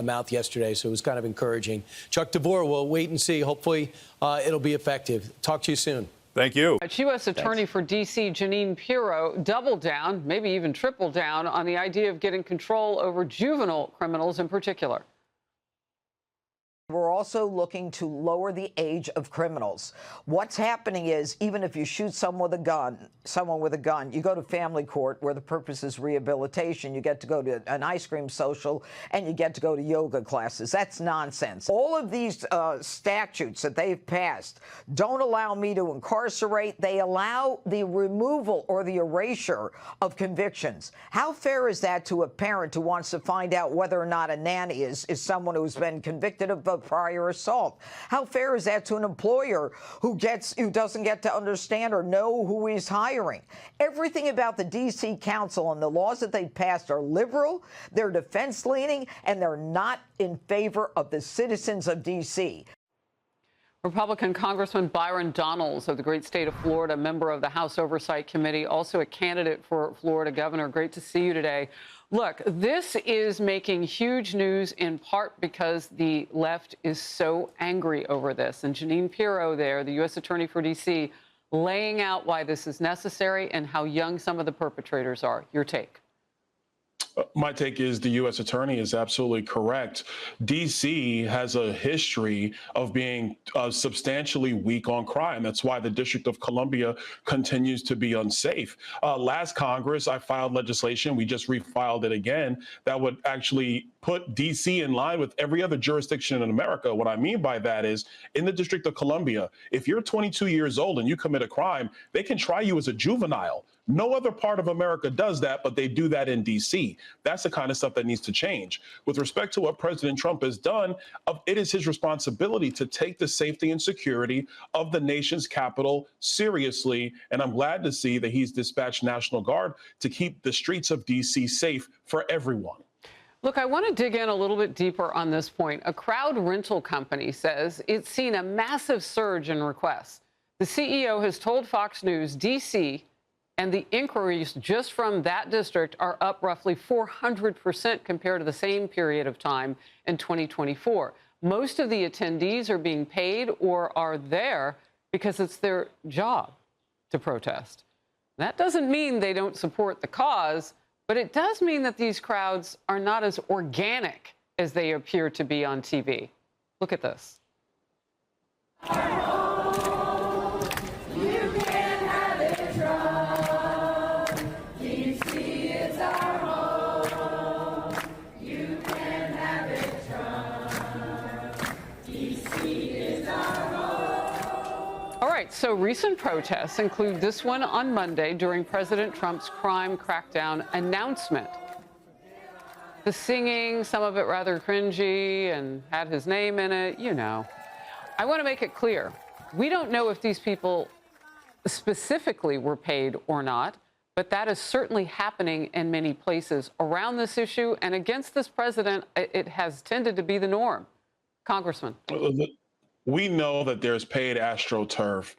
mouth yesterday, so it was kind of encouraging. Chuck Dvor, we'll wait and see. Hopefully it'll be effective. Talk to you soon. Thank you. U.S. Attorney for D.C. Janine Piro doubled down, maybe even tripled down, on the idea of getting control over juvenile criminals in particular. We're also looking to lower the age of criminals. What's happening is, even if you shoot someone with a gun, you go to family court where the purpose is rehabilitation. You get to go to an ice cream social and you get to go to yoga classes. That's nonsense. All of these statutes that they've passed don't allow me to incarcerate. They allow the removal or the erasure of convictions. How fair is that to a parent who wants to find out whether or not a nanny is someone who's been convicted of prior assault? How fair is that to an employer who doesn't get to understand or know who he's hiring? Everything about the D.C. Council and the laws that they've passed are liberal, they're defense-leaning, and they're not in favor of the citizens of D.C. Republican Congressman Byron Donalds of the great state of Florida, member of the House Oversight Committee, also a candidate for Florida governor. Great to see you today. Look, this is making huge news in part because the left is so angry over this. And Janine Piro there, the U.S. Attorney for D.C., laying out why this is necessary and how young some of the perpetrators are. Your take. My take is the U.S. attorney is absolutely correct. D.C. has a history of being substantially weak on crime. That's why the District of Columbia continues to be unsafe. Last Congress, I filed legislation, we just refiled it again, that would actually put D.C. in line with every other jurisdiction in America. What I mean by that is, in the District of Columbia, if you're 22 years old and you commit a crime, they can try you as a juvenile. No other part of America does that, but they do that in D.C. That's the kind of stuff that needs to change. With respect to what President Trump has done, it is his responsibility to take the safety and security of the nation's capital seriously. And I'm glad to see that he's dispatched National Guard to keep the streets of D.C. safe for everyone. Look, I want to dig in a little bit deeper on this point. A crowd rental company says it's seen a massive surge in requests. The CEO has told Fox News D.C. and the inquiries just from that district are up roughly 400% compared to the same period of time in 2024. Most of the attendees are being paid or are there because it's their job to protest. That doesn't mean they don't support the cause, but it does mean that these crowds are not as organic as they appear to be on TV. Look at this. So recent protests include this one on Monday during President Trump's crime crackdown announcement. The singing, some of it rather cringy and had his name in it, you know. I want to make it clear. We don't know if these people specifically were paid or not, but that is certainly happening in many places around this issue. And against this president, it has tended to be the norm. Congressman. We know that there's paid AstroTurf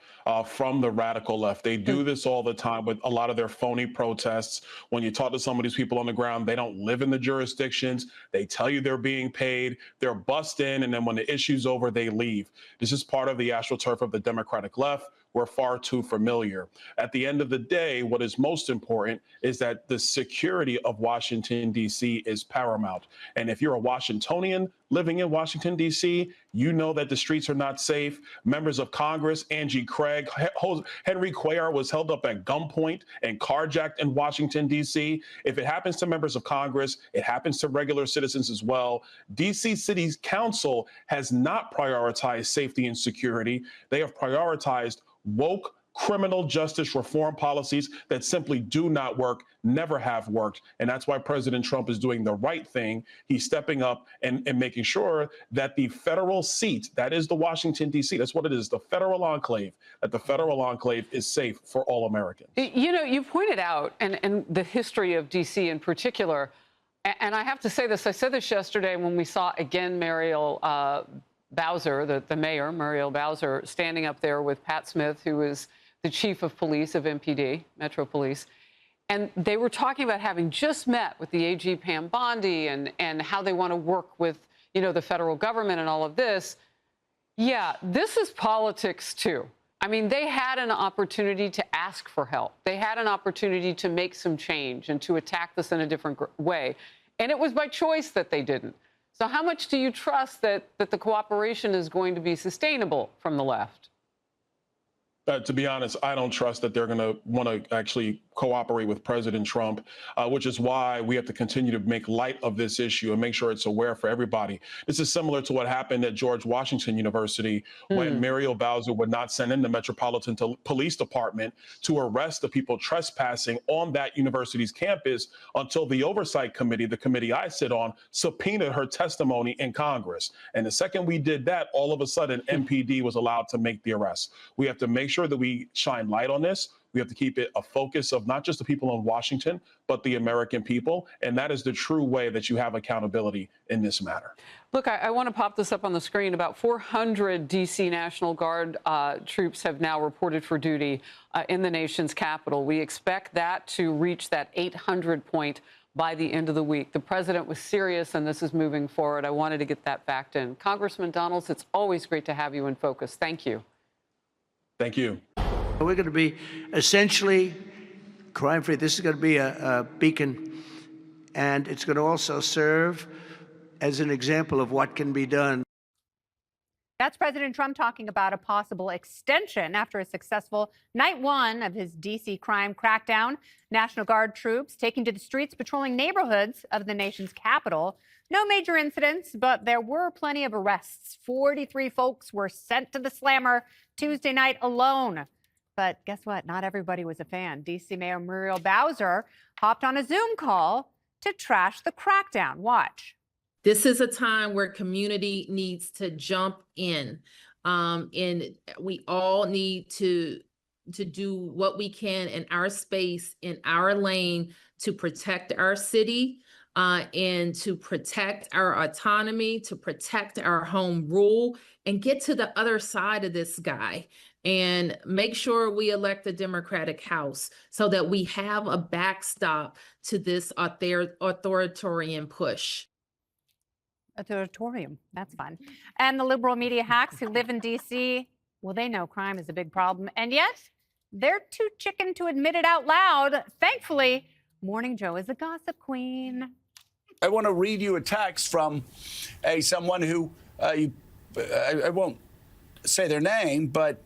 from the radical left. They do this all the time with a lot of their phony protests. When you talk to some of these people on the ground, they don't live in the jurisdictions. They tell you they're being paid. They're bussed in, and then when the issue's over, they leave. This is part of the AstroTurf of the Democratic left. We're far too familiar. At the end of the day, what is most important is that the security of Washington, D.C. is paramount. And if you're a Washingtonian living in Washington, D.C., you know that the streets are not safe. Members of Congress, Angie Craig, Henry Cuellar was held up at gunpoint and carjacked in Washington, D.C. If it happens to members of Congress, it happens to regular citizens as well. D.C. City Council has not prioritized safety and security. They have prioritized woke criminal justice reform policies that simply do not work, never have worked. And that's why President Trump is doing the right thing. He's stepping up and making sure that the federal seat, that is the Washington, D.C., that's what it is, the federal enclave, that the federal enclave is safe for all Americans. You know, you pointed out, and the history of D.C. in particular, and I have to say this, I said this yesterday when we saw again Muriel Bowser, the mayor, Muriel Bowser, standing up there with Pat Smith, who is the chief of police of MPD, Metro Police. And they were talking about having just met with the AG Pam Bondi and how they want to work with, you know, the federal government and all of this. Yeah, this is politics, too. I mean, they had an opportunity to ask for help. They had an opportunity to make some change and to attack this in a different way. And it was by choice that they didn't. So how much do you trust that the cooperation is going to be sustainable from the left? To be honest, I don't trust that they're going to want to actually cooperate with President Trump, which is why we have to continue to make light of this issue and make sure it's aware for everybody. This is similar to what happened at George Washington University when Muriel Bowser would not send in the Metropolitan Police Department to arrest the people trespassing on that university's campus until the Oversight Committee, the committee I sit on, subpoenaed her testimony in Congress. And the second we did that, all of a sudden, MPD was allowed to make the arrest. We have to make sure that we shine light on this. We have to keep it a focus of not just the people in Washington, but the American people. And that is the true way that you have accountability in this matter. Look, I want to pop this up on the screen. About 400 D.C. National Guard troops have now reported for duty in the nation's capital. We expect that to reach that 800 point by the end of the week. The president was serious, and this is moving forward. I wanted to get that fact in. Congressman Donalds, it's always great to have you in focus. Thank you. Thank you. We're going to be essentially crime-free. This is going to be a beacon and it's going to also serve as an example of what can be done. That's President Trump talking about a possible extension after a successful night one of his D.C. crime crackdown. National Guard troops taking to the streets, patrolling neighborhoods of the nation's capital. No major incidents, but there were plenty of arrests. 43 folks were sent to the slammer Tuesday night alone. But guess what? Not everybody was a fan. D.C. Mayor Muriel Bowser hopped on a Zoom call to trash the crackdown. Watch. This is a time where community needs to jump in, and we all need to do what we can in our space, in our lane, to protect our city, and to protect our autonomy, to protect our home rule, and get to the other side of this guy and make sure we elect a Democratic House so that we have a backstop to this authoritarian push. Authoritarian. That's fun. And the liberal media hacks who live in D.C., well, they know crime is a big problem. And yet, they're too chicken to admit it out loud. Thankfully, Morning Joe is a gossip queen. I want to read you a text from someone who, I won't say their name, but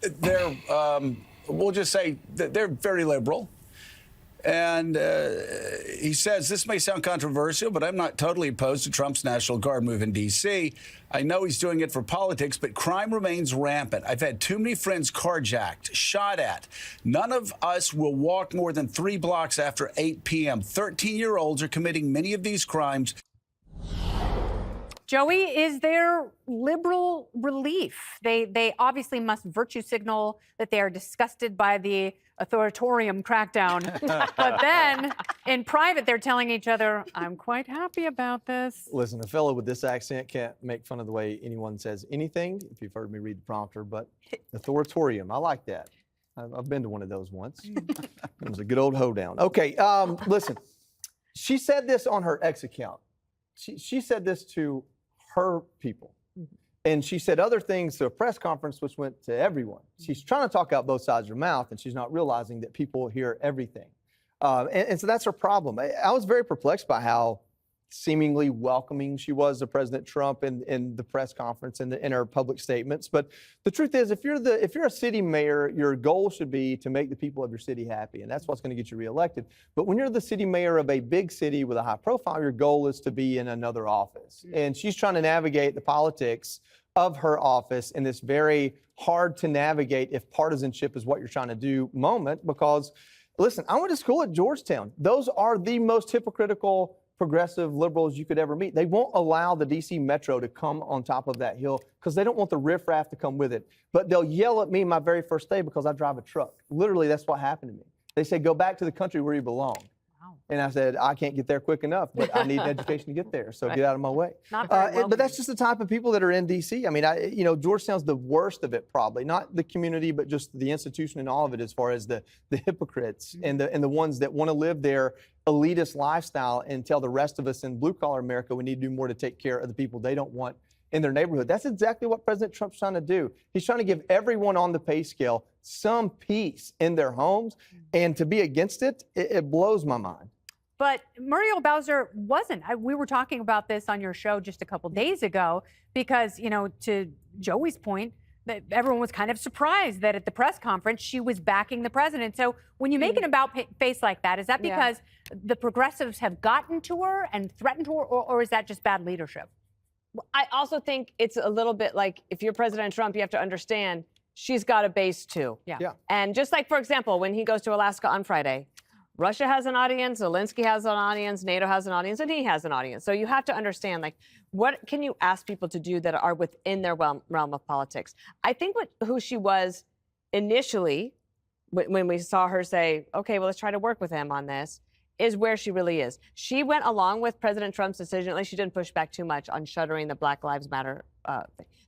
they're, we'll just say that they're very liberal. And he says, this may sound controversial, but I'm not totally opposed to Trump's National Guard move in D.C. I know he's doing it for politics, but crime remains rampant. I've had too many friends carjacked, shot at. None of us will walk more than 3 blocks after 8 p.m. 13-year-olds are committing many of these crimes. Joey, is there liberal relief? They obviously must virtue signal that they are disgusted by the authoritarian crackdown. But then in private, they're telling each other, I'm quite happy about this. Listen, a fellow with this accent can't make fun of the way anyone says anything, if you've heard me read the prompter, but authoritarian, I like that. I've been to one of those once. It was a good old hoedown. Okay, listen, she said this on her ex account. She said this to her people. And she said other things to a press conference, which went to everyone. She's trying to talk out both sides of her mouth, and she's not realizing that people hear everything. And so that's her problem. I was very perplexed by how seemingly welcoming she was to President Trump in the press conference and in her public statements. But the truth is, if you're a city mayor, your goal should be to make the people of your city happy, and that's what's going to get you reelected. But when you're the city mayor of a big city with a high profile, your goal is to be in another office. And she's trying to navigate the politics of her office in this very hard to navigate, if partisanship is what you're trying to do, moment. Because, listen, I went to school at Georgetown. Those are the most hypocritical progressive liberals you could ever meet. They won't allow the DC Metro to come on top of that hill because they don't want the riffraff to come with it. But they'll yell at me my very first day because I drive a truck. Literally, that's what happened to me. They say, go back to the country where you belong. Wow. And I said, I can't get there quick enough, but I need an education to get there. So get out of my way. But that's just the type of people that are in DC. I mean, Georgetown's the worst of it, probably. Not the community, but just the institution and all of it, as far as the hypocrites and the ones that want to live their elitist lifestyle and tell the rest of us in blue-collar America we need to do more to take care of the people they don't want in their neighborhood. That's exactly what President Trump's trying to do. He's trying to give everyone on the pay scale some peace in their homes, and to be against it, it blows my mind. But Muriel Bowser wasn't. We were talking about this on your show just a couple days ago because, to Joey's point, that everyone was kind of surprised that at the press conference she was backing the president. So when you make an about face like that, is that because the progressives have gotten to her and threatened her, or is that just bad leadership? I also think it's a little bit like, if you're President Trump, you have to understand she's got a base too. Yeah. And just like, for example, when he goes to Alaska on Friday, Russia has an audience, Zelensky has an audience, NATO has an audience, and he has an audience. So you have to understand, like, what can you ask people to do that are within their realm of politics? I think who she was initially, when we saw her say, okay, well, let's try to work with him on this, is where she really is. She went along with President Trump's decision. At least she didn't push back too much on shuttering the Black Lives Matter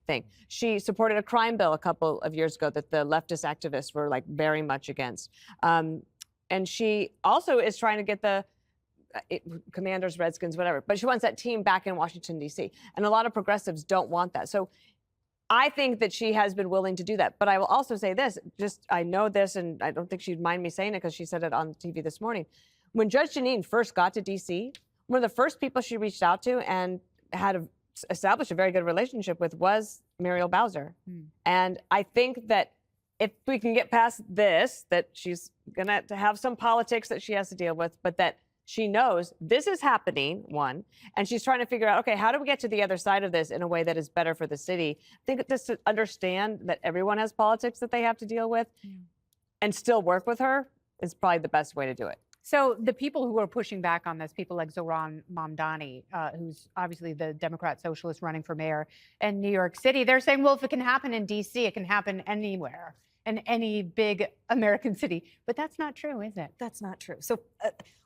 thing. She supported a crime bill a couple of years ago that the leftist activists were like very much against. And she also is trying to get the Commanders, Redskins, whatever, but she wants that team back in Washington, D.C. And a lot of progressives don't want that. So I think that she has been willing to do that. But I will also say this, I know this, and I don't think she'd mind me saying it because she said it on TV this morning. When Judge Janine first got to D.C., one of the first people she reached out to and had established a very good relationship with was Muriel Bowser. And I think that if we can get past this, that she's going to have some politics that she has to deal with, but that she knows this is happening, one, and she's trying to figure out, okay, how do we get to the other side of this in a way that is better for the city? I think just to understand that everyone has politics that they have to deal with and still work with her is probably the best way to do it. So the people who are pushing back on this, people like Zohran Mamdani, who's obviously the Democrat socialist running for mayor in New York City, they're saying, well, if it can happen in D.C., it can happen anywhere, in any big American city. But that's not true, is it? That's not true. So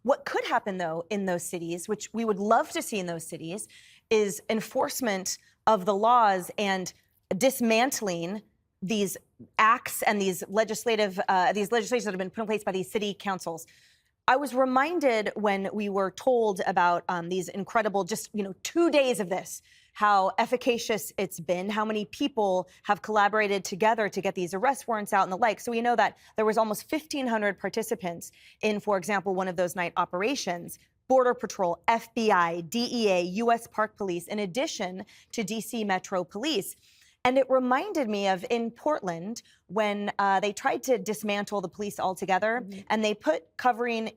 what could happen, though, in those cities, which we would love to see in those cities, is enforcement of the laws and dismantling these acts and these legislations that have been put in place by these city councils. I was reminded when we were told about these incredible, just 2 days of this, how efficacious it's been, how many people have collaborated together to get these arrest warrants out and the like. So we know that there was almost 1,500 participants in, for example, one of those night operations. Border Patrol, FBI, DEA, U.S. Park Police, in addition to D.C. Metro Police. And it reminded me of in Portland when they tried to dismantle the police altogether, and they put covering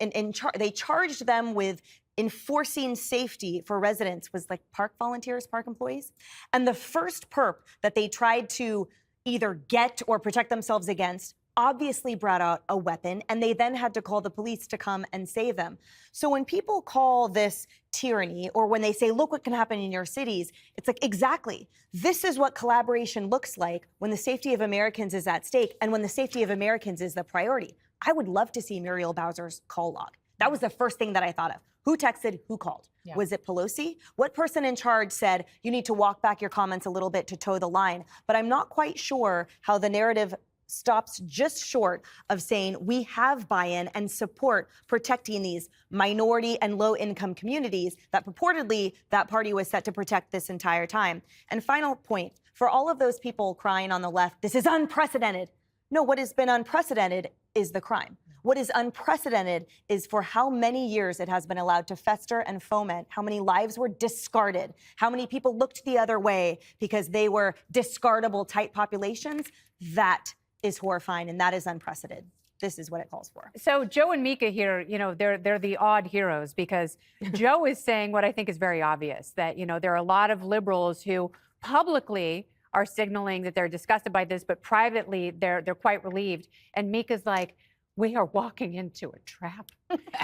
they charged them with enforcing safety for residents was like park volunteers, park employees. And the first perp that they tried to either get or protect themselves against obviously brought out a weapon, and they then had to call the police to come and save them. So when people call this tyranny, or when they say, look what can happen in your cities, it's like, exactly. This is what collaboration looks like when the safety of Americans is at stake and when the safety of Americans is the priority. I would love to see Muriel Bowser's call log. That was the first thing that I thought of. Who texted, who called? Yeah. Was it Pelosi? What person in charge said, you need to walk back your comments a little bit to toe the line? But I'm not quite sure how the narrative stops just short of saying we have buy-in and support protecting these minority and low-income communities that purportedly that party was set to protect this entire time. And final point, for all of those people crying on the left, this is unprecedented. No, what has been unprecedented is the crime. What is unprecedented is for how many years it has been allowed to fester and foment, how many lives were discarded, how many people looked the other way because they were discardable type populations. That is horrifying, and that is unprecedented. This is what it calls for. So Joe and Mika here, they're the odd heroes because Joe is saying what I think is very obvious, that, there are a lot of liberals who publicly are signaling that they're disgusted by this, but privately they're quite relieved. And Mika's like, we are walking into a trap.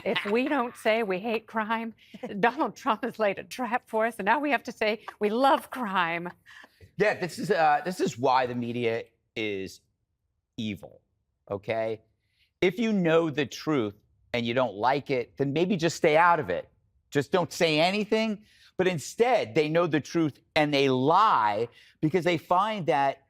If we don't say we hate crime, Donald Trump has laid a trap for us, and now we have to say we love crime. Yeah, this is why the media is evil, okay? If you know the truth and you don't like it, then maybe just stay out of it. Just don't say anything. But instead, they know the truth and they lie because they find that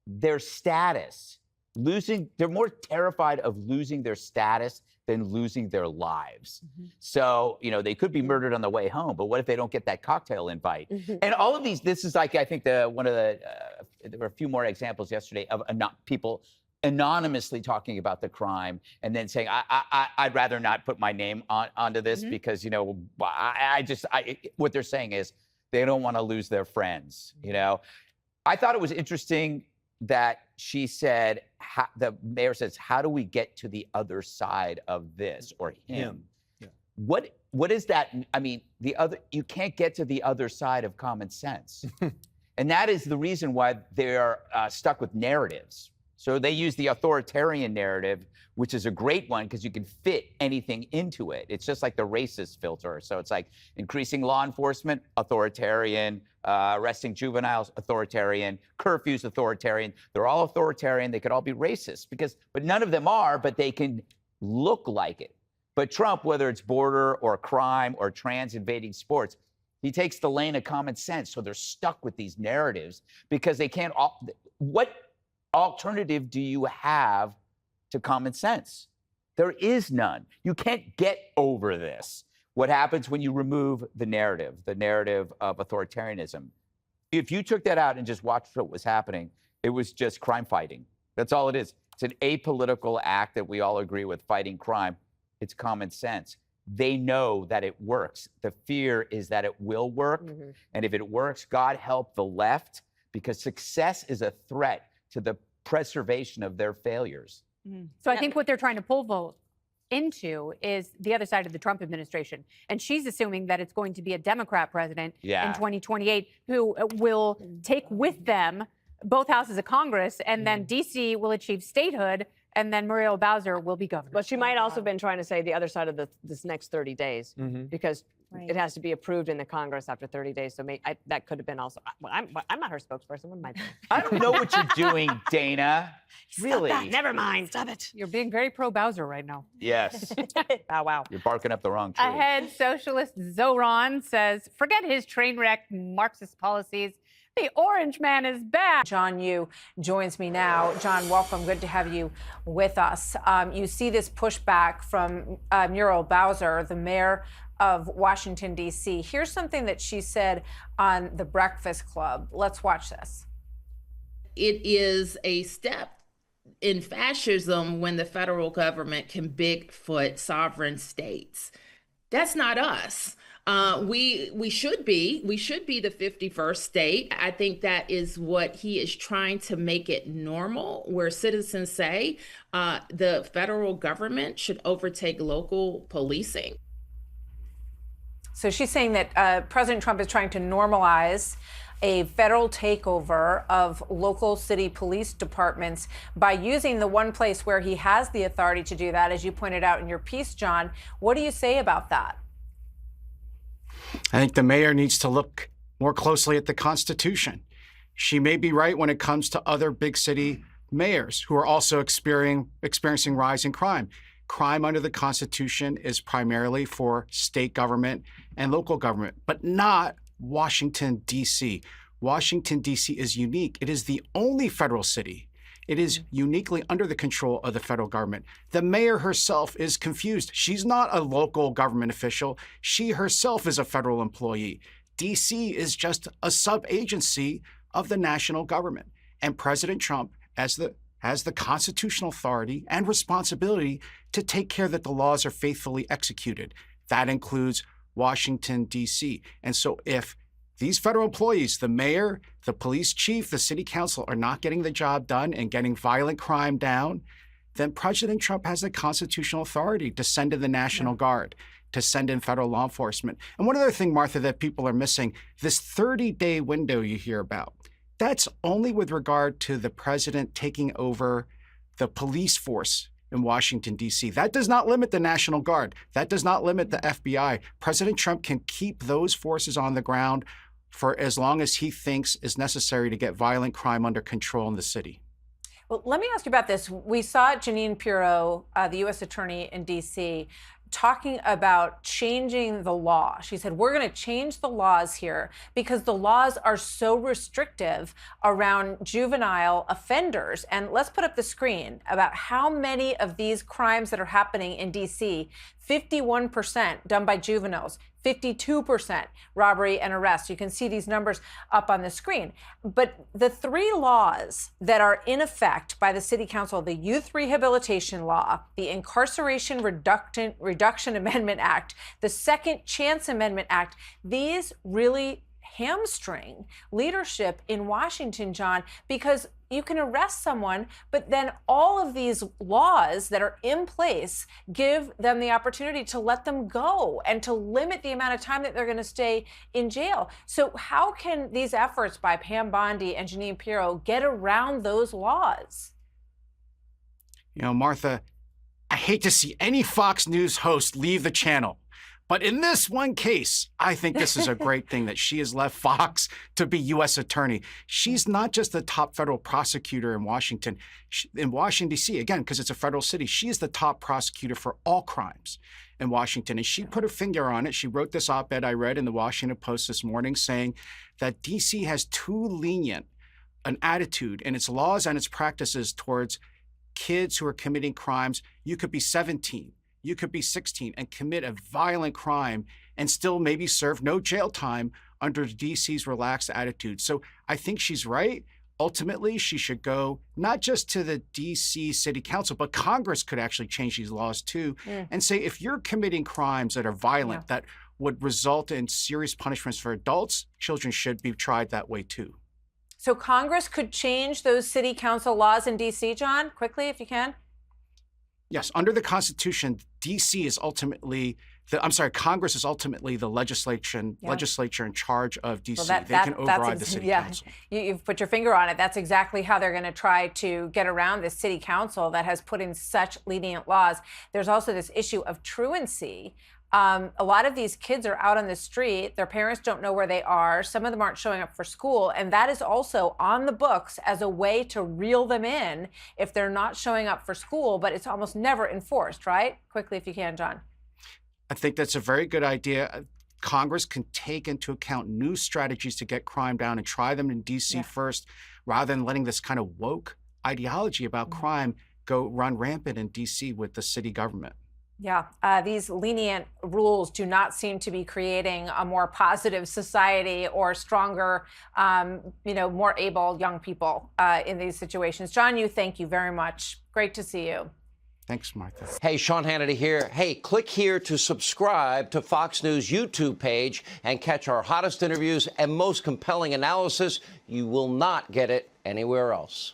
their status, they're more terrified of losing their status than losing their lives. So, they could be murdered on the way home, but what if they don't get that cocktail invite? And all of these, this is like, I think there were a few more examples yesterday of people anonymously talking about the crime and then saying, I'd rather not put my name onto this because, what they're saying is they don't want to lose their friends, I thought it was interesting that she said, the mayor says, how do we get to the other side of this, or him? Yeah. What is that? I mean, you can't get to the other side of common sense. And that is the reason why they're stuck with narratives. So they use the authoritarian narrative, which is a great one because you can fit anything into it. It's just like the racist filter. So it's like increasing law enforcement, authoritarian, arresting juveniles, authoritarian, curfews, authoritarian. They're all authoritarian. They could all be racist but none of them are, but they can look like it. But Trump, whether it's border or crime or trans invading sports, he takes the lane of common sense. So they're stuck with these narratives because they can't. What alternative do you have to common sense? There is none. You can't get over this. What happens when you remove the narrative of authoritarianism? If you took that out and just watched what was happening, it was just crime fighting. That's all it is. It's an apolitical act that we all agree with, fighting crime. It's common sense. they know that it works. The fear is that it will work. And if it works, God help the left, because success is a threat to the preservation of their failures. So I think what they're trying to pull vote into is the other side of the Trump administration. And she's assuming that it's going to be a Democrat president in 2028 who will take with them both houses of Congress, and then D.C. will achieve statehood, and then Muriel Bowser will be governor. But she might also have been trying to say the other side of this next 30 days, because it has to be approved in the Congress after 30 days. So that could have been also. I'm not her spokesperson. What am I doing? I don't know what you're doing, Dana. Really? Stop that. Never mind. Stop it. You're being very pro-Bowser right now. Yes. Oh, wow. You're barking up the wrong tree. Ahead, socialist Zoran says, forget his train wreck Marxist policies. The orange man is back. John Yoo joins me now. John, welcome. Good to have you with us. You see this pushback from Muriel Bowser, the mayor of Washington, D.C. Here's something that she said on The Breakfast Club. Let's watch this. It is a step in fascism when the federal government can Bigfoot sovereign states. That's not us. We should be the 51st state. I think that is what he is trying to make it normal, where citizens say the federal government should overtake local policing. So she's saying that President Trump is trying to normalize a federal takeover of local city police departments by using the one place where he has the authority to do that, as you pointed out in your piece, John. What do you say about that? I think the mayor needs to look more closely at the Constitution. She may be right when it comes to other big city mayors who are also experiencing rising crime. Crime under the Constitution is primarily for state government and local government, but not Washington, D.C. Washington, D.C. is unique. It is the only federal city. It is uniquely under the control of the federal government. The mayor herself is confused. She's not a local government official. She herself is a federal employee. D.C. is just a sub-agency of the national government. And President Trump, has the constitutional authority and responsibility to take care that the laws are faithfully executed. That includes Washington, D.C. And so if these federal employees, the mayor, the police chief, the city council, are not getting the job done and getting violent crime down, then President Trump has the constitutional authority to send in the National Guard, to send in federal law enforcement. And one other thing, Martha, that people are missing, this 30-day window you hear about, that's only with regard to the president taking over the police force in Washington, D.C. That does not limit the National Guard. That does not limit the FBI. President Trump can keep those forces on the ground for as long as he thinks is necessary to get violent crime under control in the city. Well, let me ask you about this. We saw Janine Piro, the U.S. attorney in D.C., talking about changing the law. She said, we're going to change the laws here because the laws are so restrictive around juvenile offenders. And let's put up the screen about how many of these crimes that are happening in D.C., 51% done by juveniles, 52% robbery and arrest. You can see these numbers up on the screen. But the three laws that are in effect by the City Council, the Youth Rehabilitation Law, the Incarceration Reduction Amendment Act, the Second Chance Amendment Act, these really hamstring leadership in Washington, John, because you can arrest someone, but then all of these laws that are in place give them the opportunity to let them go and to limit the amount of time that they're going to stay in jail. So how can these efforts by Pam Bondi and Janine Piro get around those laws? You know, Martha, I hate to see any Fox News host leave the channel. But in this one case, I think this is a great thing that she has left Fox to be U.S. attorney. She's not just the top federal prosecutor in Washington. In Washington, D.C., again, because it's a federal city, she is the top prosecutor for all crimes in Washington. And she put her finger on it. She wrote this op-ed I read in the Washington Post this morning saying that D.C. has too lenient an attitude in its laws and its practices towards kids who are committing crimes. You could be 17. You could be 16 and commit a violent crime and still maybe serve no jail time under DC's relaxed attitude. So I think she's right. ultimately she should go not just to the DC City Council, but Congress could actually change these laws too and say, if you're committing crimes that are violent, that would result in serious punishments for adults, children should be tried that way too. So Congress could change those city council laws in DC, John, quickly, if you can. Yes, under the Constitution, DC is ultimately Congress is ultimately the legislature in charge of DC. Well, they can override the city council. You've put your finger on it. That's exactly how they're going to try to get around the city council that has put in such lenient laws. There's also this issue of truancy. A lot of these kids are out on the street. Their parents don't know where they are. Some of them aren't showing up for school. And that is also on the books as a way to reel them in if they're not showing up for school, but it's almost never enforced, right? Quickly, if you can, John. I think that's a very good idea. Congress can take into account new strategies to get crime down and try them in DC first, rather than letting this kind of woke ideology about crime run rampant in DC with the city government. Yeah, these lenient rules do not seem to be creating a more positive society or stronger, more able young people in these situations. John Yoo, thank you very much. Great to see you. Thanks, Martha. Hey, Sean Hannity here. Hey, click here to subscribe to Fox News YouTube page and catch our hottest interviews and most compelling analysis. You will not get it anywhere else.